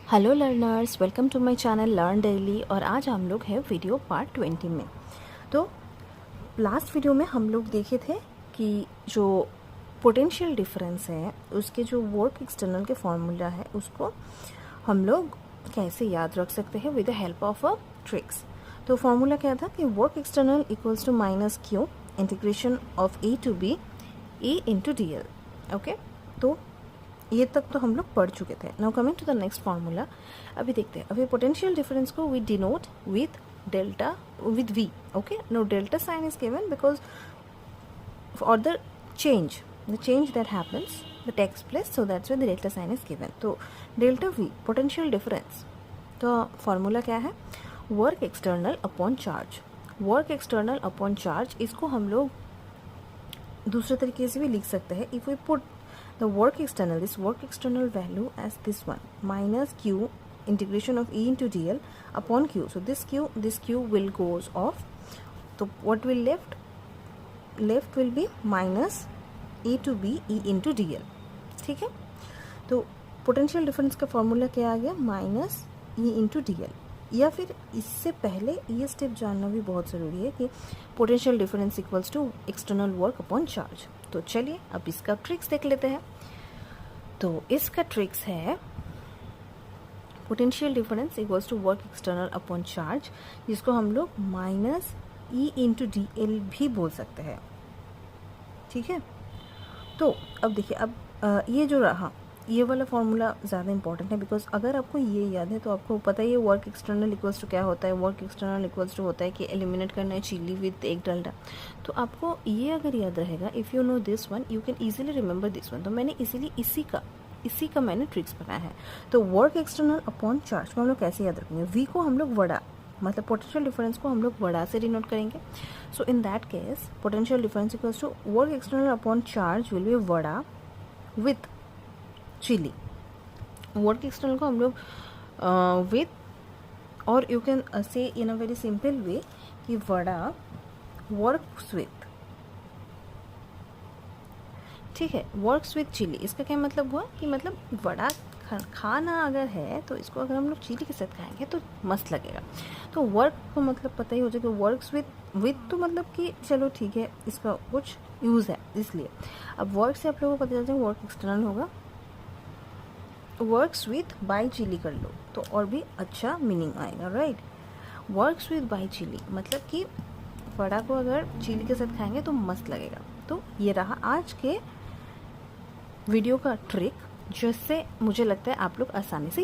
Hello learners, welcome to my channel learn daily. और आज हम लोग हैं वीडियो पार्ट 20 में। तो लास्ट वीडियो में हम लोग देखे थे कि जो पोटेंशियल डिफरेंस है उसके जो वर्क एक्सटर्नल के फॉर्मूला है उसको हम लोग कैसे याद रख सकते हैं with the help of a tricks. तो फॉर्मूला क्या था कि work external equals to minus Q integration of A to B E into D L. Okay, तो ये तक तो हम लोग पढ़ चुके थे। Now coming to the next formula. अभी देखते हैं। अभी पोटेंशियल डिफरेंस को we denote with delta with V. Okay, no delta sign is given because for the change that happens that takes place, so that's why the delta sign is given. तो delta we potential difference तो formula क्या है? Work external upon charge. Work external upon charge इसको हम लोग दूसरे तरीके से भी लिख सकते हैं। If we put the work external value as this one minus q integration of e into dl upon q. So this q will goes off. So what will left will be minus a to b e into dl. ठीक है, तो potential difference का formula क्या आ गया? Minus E into D L. या फिर इससे पहले ये स्टेप जानना भी बहुत ज़रूरी है कि potential difference equals to external work upon charge. तो चलिए अब इसका ट्रिक्स देख लेते हैं। तो इसका ट्रिक्स है potential difference equals to work external upon charge, जिसको हम लोग minus E into D L भी बोल सकते हैं। ठीक है, तो अब देखिए, अब ये जो रहा ये वाला फॉर्मूला ज़्यादा इंपॉर्टेंट है बिकॉज अगर आपको ये याद है तो आपको पता ही है वर्क एक्सटर्नल इक्वल्स टू क्या होता है। वर्क एक्सटर्नल इक्वल्स टू होता है कि एलिमिनेट करना है चिली विद एक डलडा। तो आपको ये अगर याद रहेगा, if you know this one you can easily remember this one. तो मैंने इसीलिए इसी का मैंने ट्रिक्स बनाया है। तो वर्क एक्सटर्नल अपॉन चार्ज को हम लोग कैसे याद रखेंगे? वी को हम लोग वड़ा, मतलब पोटेंशियल डिफरेंस को हम लोग वड़ा से डिनोट करेंगे। So in that case potential difference equals to work external upon charge will be वड़ा विथ चिली। वर्क एक्सटर्नल को हम लोग विथ, और you can say in a very simple way कि वड़ा वर्क्स विथ। ठीक है, वर्क्स विथ चिली। इसका क्या मतलब हुआ कि मतलब वड़ा खाना अगर है तो इसको अगर हम लोग चिली के साथ खाएंगे तो मस्त लगेगा। तो वर्क को मतलब पता ही हो जाएगा, वर्क्स विथ तो मतलब कि चलो ठीक है, इसका कुछ यूज़ है इसलिए। अब वर्क से आप लोगों को पता चल जाएगा वर्क एक्सटर्नल होगा, वर्क्स विथ बाई चिली कर लो तो और भी अच्छा मीनिंग आएगा, राइट। वर्क्स विथ बाई चिली मतलब कि वड़ा को अगर चिली के साथ खाएंगे तो मस्त लगेगा। तो ये रहा आज के वीडियो का ट्रिक, जिससे मुझे लगता है आप लोग आसानी से